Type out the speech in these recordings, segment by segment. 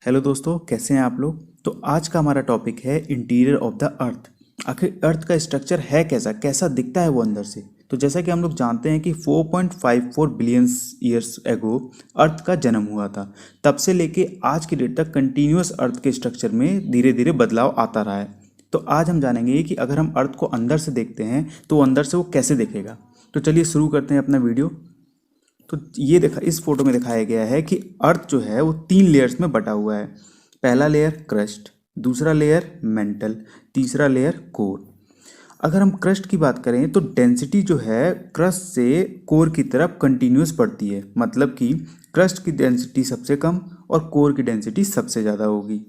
Hello दोस्तों, कैसे हैं आप लोग। तो आज का हमारा टॉपिक है इंटीरियर ऑफ द अर्थ। आखिर अर्थ का स्ट्रक्चर है कैसा कैसा दिखता है वो अंदर से। तो जैसा कि हम लोग जानते हैं कि 4.54 बिलियन ईयर्स एगो अर्थ का जन्म हुआ था। तब से लेके आज की डेट तक कंटिन्यूअस अर्थ के स्ट्रक्चर में धीरे धीरे बदलाव आता रहा है। तो आज हम जानेंगे कि अगर हम अर्थ को अंदर से देखते हैं तो अंदर से वो कैसे दिखेगा। तो चलिए शुरू करते हैं अपना वीडियो। तो ये देखा इस फोटो में दिखाया गया है कि अर्थ जो है वो 3 लेयर्स में बटा हुआ है। पहला लेयर क्रस्ट, दूसरा लेयर मेंटल, तीसरा लेयर कोर। अगर हम क्रस्ट की बात करें तो डेंसिटी जो है क्रस्ट से कोर की तरफ कंटिन्यूस बढ़ती है, मतलब कि क्रस्ट की डेंसिटी सबसे कम और कोर की डेंसिटी सबसे ज़्यादा होगी।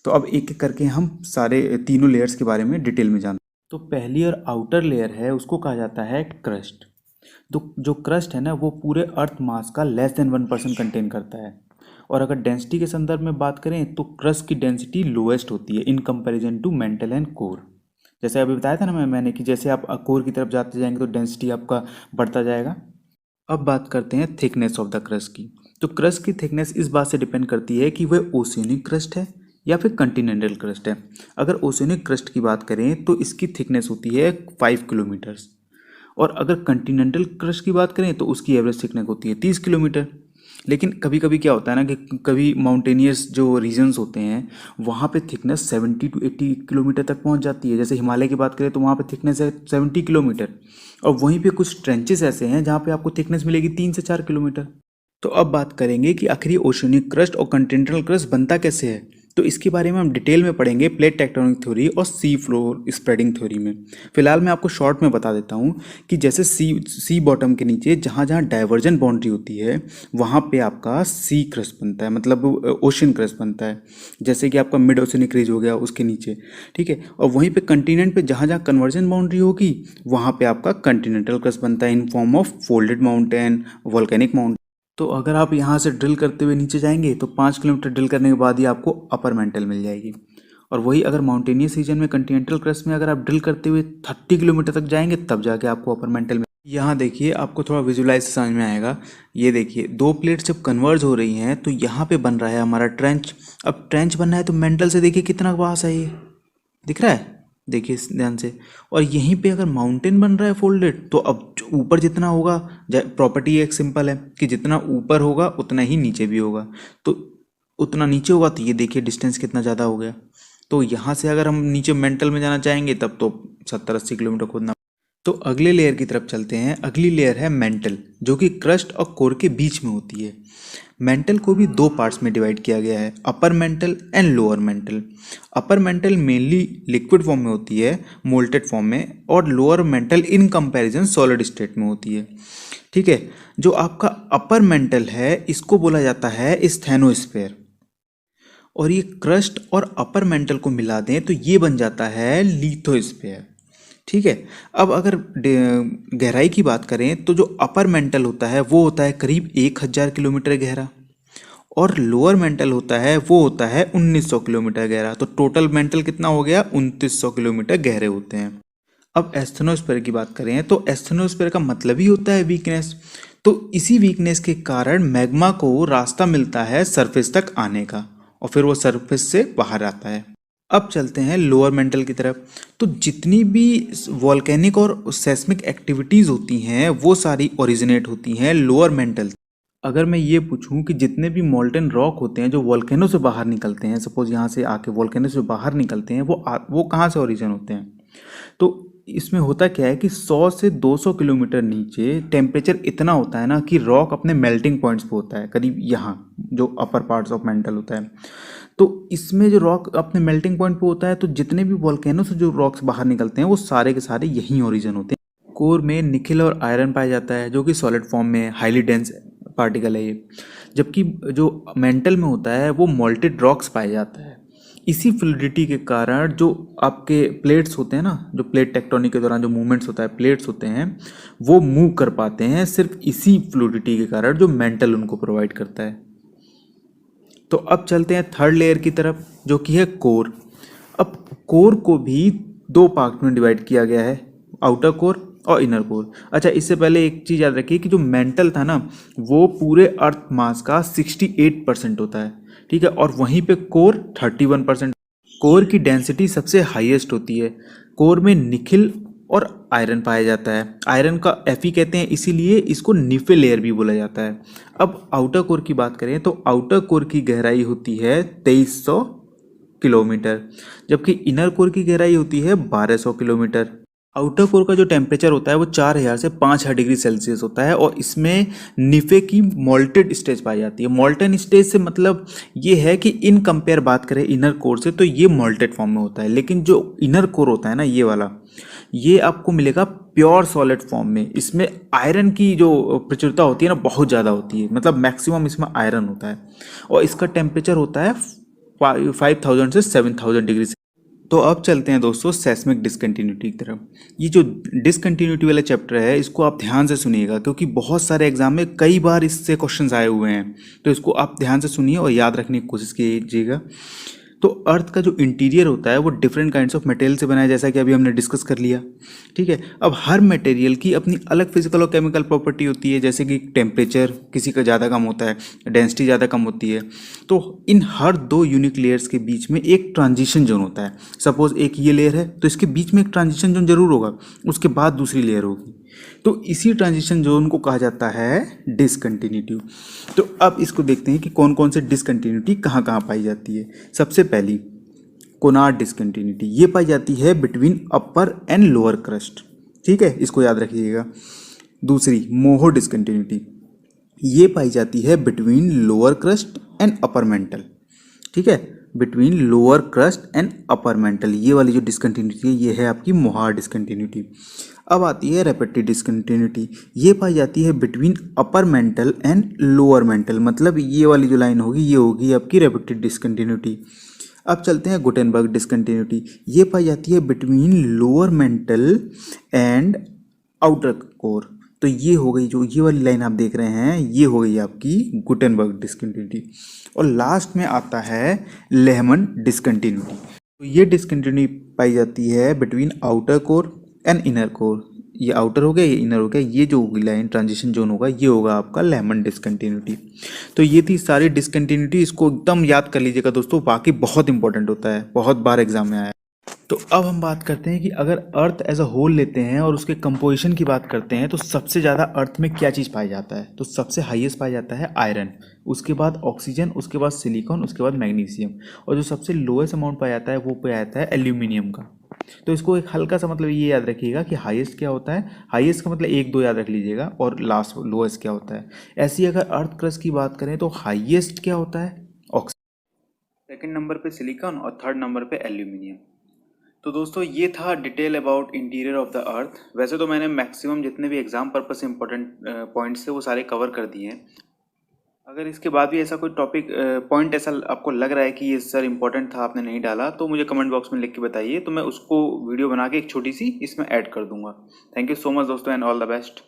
तो अब एक एक करके हम सारे तीनों लेयर्स के बारे में डिटेल में जानते हैं। तो पहली और आउटर लेयर है उसको कहा जाता है क्रस्ट। तो जो क्रस्ट है ना वो पूरे अर्थ मास का <1% कंटेन करता है। और अगर डेंसिटी के संदर्भ में बात करें तो क्रस्ट की डेंसिटी लोएस्ट होती है in comparison to mantle and core. जैसे अभी बताया था ना मैंने कि जैसे आप कोर की तरफ जाते जाएंगे तो डेंसिटी आपका बढ़ता जाएगा। अब बात करते हैं थिकनेस ऑफ द क्रस्ट की। तो क्रस्ट की थिकनेस इस बात से डिपेंड करती है कि वह ओशियनिक क्रस्ट है या फिर कंटिनेंटल क्रस्ट है। अगर ओशियनिक क्रस्ट की बात करें तो इसकी थिकनेस होती है 5 किलोमीटर्स। और अगर कंटिनेंटल क्रस्ट की बात करें तो उसकी एवरेज थिकनेस होती है 30 किलोमीटर। लेकिन कभी कभी क्या होता है ना कि कभी माउंटेनियस जो रीजन्स होते हैं वहाँ पे थिकनेस 70 to 80 किलोमीटर तक पहुँच जाती है। जैसे हिमालय की बात करें तो वहाँ पे थिकनेस है 70 किलोमीटर। और वहीं पे कुछ ट्रेंचेस ऐसे हैं जहाँ पे आपको थिकनेस मिलेगी 3 से 4 किलोमीटर। तो अब बात करेंगे कि आखिर ओशनिक क्रस्ट और कंटिनेंटल क्रस्ट बनता कैसे है। तो इसके बारे में हम डिटेल में पढ़ेंगे प्लेट टेक्टोनिक थ्योरी और सी फ्लोर स्प्रेडिंग थ्योरी में। फिलहाल मैं आपको शॉर्ट में बता देता हूँ कि जैसे सी बॉटम के नीचे जहाँ जहाँ डाइवर्जेंट बाउंड्री होती है वहाँ पे आपका सी क्रस्ट बनता है, मतलब ओशन क्रस्ट बनता है। जैसे कि आपका मिड ओशनिक रीज हो गया उसके नीचे, ठीक है। और वहीं पे कंटिनेंट पे जहाँ जहाँ कन्वर्जन बाउंड्री होगी वहाँ पे आपका कंटिनेंटल क्रस्ट बनता है in form of folded mountain, volcanic mountain. तो अगर आप यहाँ से ड्रिल करते हुए नीचे जाएंगे तो 5 किलोमीटर ड्रिल करने के बाद ही आपको अपर मेंटल मिल जाएगी। और वही अगर माउंटेनियस रीजन में कंटिनेंटल क्रस्ट में अगर आप ड्रिल करते हुए 30 किलोमीटर तक जाएंगे तब जाके आपको अपर मेंटल मिल। यहाँ देखिए आपको थोड़ा विजुलाइज समझ में आएगा। ये देखिए दो प्लेट्स जब कन्वर्ज हो रही हैं तो यहाँ पे बन रहा है हमारा ट्रेंच। अब ट्रेंच बन रहा है तो मेंटल से देखिए कितना पास है, ये दिख रहा है, देखिए ध्यान से। और यहीं पे अगर माउंटेन बन रहा है फोल्डेड तो अब ऊपर जितना होगा, प्रॉपर्टी एक सिंपल है कि जितना ऊपर होगा उतना ही नीचे भी होगा। तो उतना नीचे होगा तो ये देखिए डिस्टेंस कितना ज़्यादा हो गया। तो यहाँ से अगर हम नीचे मेंटल में जाना चाहेंगे तब तो 70-80 किलोमीटर खोदना। तो अगले लेयर की तरफ चलते हैं। अगली लेयर है मेंटल, जो कि क्रस्ट और कोर के बीच में होती है। मेंटल को भी दो पार्ट्स में डिवाइड किया गया है, upper mantle and lower mental. Upper mantle mainly liquid form में होती है, मोल्टेड फॉर्म में, और lower mental in comparison solid state में होती है, ठीक है। जो आपका अपर मेंटल है इसको बोला जाता है स्थेनोस्फेयर। और ये क्रस्ट और अपर मेंटल को मिला दें तो ये बन जाता है लिथोस्फेयर, ठीक है। अब अगर गहराई की बात करें तो जो अपर मेंटल होता है वो होता है करीब 1000 किलोमीटर गहरा, और लोअर मेंटल होता है वो होता है 1900 किलोमीटर गहरा। तो टोटल मेंटल कितना हो गया, 2900 किलोमीटर गहरे होते हैं। अब एस्थेनोस्फेयर की बात करें तो एस्थेनोस्फेयर का मतलब ही होता है वीकनेस। तो इसी वीकनेस के कारण मैग्मा को रास्ता मिलता है सरफेस तक आने का, और फिर वो सरफेस से बाहर आता है। अब चलते हैं लोअर मेंटल की तरफ। तो जितनी भी वॉल्केनिक और सेस्मिक एक्टिविटीज़ होती हैं वो सारी ओरिजिनेट होती हैं लोअर मेंटल। अगर मैं ये पूछूं कि जितने भी मोल्टेन रॉक होते हैं जो वॉल्केनो से बाहर निकलते हैं, सपोज यहाँ से आके वॉल्केनो से बाहर निकलते हैं, वो कहाँ से ओरिजिन होते हैं। तो इसमें होता क्या है कि 100 से 200 किलोमीटर नीचे टेम्परेचर इतना होता है ना कि रॉक अपने मेल्टिंग पॉइंट्स पे होता है, करीब यहाँ जो अपर पार्ट्स ऑफ मेंटल होता है। तो इसमें जो रॉक अपने मेल्टिंग पॉइंट पे होता है तो जितने भी वॉल्केनो से जो रॉक्स बाहर निकलते हैं वो सारे के सारे यहीं ओरिजिन होते हैं। कोर में निकिल और आयरन पाया जाता है जो कि सॉलिड फॉर्म में हाईली डेंस पार्टिकल है ये। जबकि जो मेंटल में होता है वो मोल्टेड रॉक्स पाया जाता है। इसी फ्लूइडिटी के कारण जो आपके प्लेट्स होते हैं ना, जो प्लेट टेक्टोनिक के दौरान जो मूवमेंट्स होता है, प्लेट्स होते हैं वो मूव कर पाते हैं सिर्फ इसी फ्लूइडिटी के कारण जो मेंटल उनको प्रोवाइड करता है। तो अब चलते हैं थर्ड लेयर की तरफ जो कि है कोर। अब कोर को भी दो पार्ट में डिवाइड किया गया है, आउटर कोर और इनर कोर। अच्छा, इससे पहले एक चीज़ याद रखिए कि जो मेंटल था ना, वो पूरे अर्थ मास का 68% होता है, ठीक है, और वहीं पे कोर 31%। कोर की डेंसिटी सबसे हाईएस्ट होती है। कोर में निकिल और आयरन पाया जाता है। आयरन का Fe कहते हैं, इसीलिए इसको निफे लेयर भी बोला जाता है। अब आउटर कोर की बात करें तो आउटर कोर की गहराई होती है 2300 किलोमीटर, जबकि इनर कोर की गहराई होती है 1200 किलोमीटर। आउटर कोर का जो टेम्परेचर होता है वो 4000 से 5000 डिग्री सेल्सियस होता है, और इसमें निफे की मोल्टेड स्टेज पाई जाती है। मोल्टन स्टेज से मतलब ये है कि इन कंपेयर बात करें इनर कोर से तो ये मोल्टेड फॉर्म में होता है, लेकिन जो इनर कोर होता है ना, ये वाला, ये आपको मिलेगा प्योर सॉलिड फॉर्म में। इसमें आयरन की जो प्रचुरता होती है ना, बहुत ज़्यादा होती है, मतलब मैक्सिमम इसमें आयरन होता है, और इसका टेम्परेचर होता है 5000 से 7000 डिग्री। तो अब चलते हैं दोस्तों सेस्मिक डिसकंटिन्यूटी की तरफ। ये जो डिसकंटिन्यूटी वाला चैप्टर है, इसको आप ध्यान से सुनिएगा, क्योंकि बहुत सारे एग्जाम में कई बार इससे क्वेश्चंस आए हुए हैं, तो इसको आप ध्यान से सुनिए और याद रखने की कोशिश कीजिएगा। तो अर्थ का जो इंटीरियर होता है वो डिफरेंट काइंड्स ऑफ मटेरियल से बना है, जैसा कि अभी हमने डिस्कस कर लिया, ठीक है। अब हर मटेरियल की अपनी अलग फिजिकल और केमिकल प्रॉपर्टी होती है, जैसे कि टेम्परेचर किसी का ज़्यादा कम होता है, डेंसिटी ज़्यादा कम होती है। तो इन हर दो यूनिक लेयर्स के बीच में एक ट्रांजिशन जोन होता है। सपोज एक ये लेयर है तो इसके बीच में एक ट्रांजिशन जोन जरूर होगा, उसके बाद दूसरी लेयर होगी, तो इसी ट्रांजिशन जोन को कहा जाता है डिसकंटिन्यूटी। तो अब इसको देखते हैं कि कौन कौन से डिसकंटिन्यूटी कहाँ कहाँ पाई जाती है। सबसे पहली कोनार्ड डिसकंटिन्यूटी, ये पाई जाती है between upper and lower crust, ठीक है, इसको याद रखिएगा। दूसरी मोहो डिसकंटिन्यूटी, ये पाई जाती है between lower crust and upper mantle, ठीक है, between lower crust and upper mantle. ये वाली जो डिसकंटिन्यूटी है, ये है आपकी मोहार डिसकंटिन्यूटी। अब आती है रेपेटिव डिसकंटिन्यूटी, ये पाई जाती है between upper mantle and lower mental, मतलब ये वाली जो लाइन होगी ये होगी आपकी रेपेटिव डिसकंटिन्यूटी। अब चलते हैं गुटेनबर्ग डिसकंटिन्यूटी, ये पाई जाती है between lower mental and outer core. तो ये हो गई, जो ये वाली लाइन आप देख रहे हैं, ये हो गई आपकी गुटेनबर्ग डिसकंटिन्यूटी। और लास्ट में आता है लेहमन डिसकंटिन्यूटी। तो ये डिसकंटिन्यूटी पाई जाती है between outer core and inner core. ये आउटर हो गया, ये इनर हो गया, ये जो लाइन ट्रांजिशन जोन होगा ये होगा आपका लेहमन डिसकंटिन्यूटी। तो ये थी सारी डिसकंटिन्यूटी, इसको एकदम याद कर लीजिएगा दोस्तों, बाकी बहुत इंपॉर्टेंट होता है, बहुत बार एग्जाम में आया। तो अब हम बात करते हैं कि अगर अर्थ एज अ होल लेते हैं और उसके कंपोजिशन की बात करते हैं, तो सबसे ज़्यादा अर्थ में क्या चीज़ पाया जाता है। तो सबसे हाईएस्ट पाया जाता है आयरन, उसके बाद ऑक्सीजन, उसके बाद सिलिकॉन, उसके बाद मैग्नीशियम, और जो सबसे लोएस्ट अमाउंट पाया जाता है वो पाया जाता है एल्यूमिनियम का। तो इसको एक हल्का सा मतलब ये याद रखिएगा कि हाईएस्ट क्या होता है, हाईएस्ट का मतलब एक दो याद रख लीजिएगा, और लास्ट लोएस्ट क्या होता है। ऐसे ही अगर अर्थ क्रस्ट की बात करें तो हाईएस्ट क्या होता है, ऑक्सीजन, सेकंड नंबर पे सिलिकॉन, और थर्ड नंबर पे एल्यूमिनियम। तो दोस्तों ये था detail about interior of the earth. वैसे तो मैंने मैक्सिमम जितने भी एग्जाम पर्पस से इंपॉर्टेंट पॉइंट्स थे वो सारे कवर कर दिए हैं। अगर इसके बाद भी ऐसा कोई टॉपिक पॉइंट ऐसा आपको लग रहा है कि ये सर इंपॉर्टेंट था आपने नहीं डाला, तो मुझे कमेंट बॉक्स में लिख के बताइए, तो मैं उसको वीडियो बना के एक छोटी सी इसमें ऐड कर दूंगा। थैंक यू सो मच दोस्तों, एंड ऑल द बेस्ट।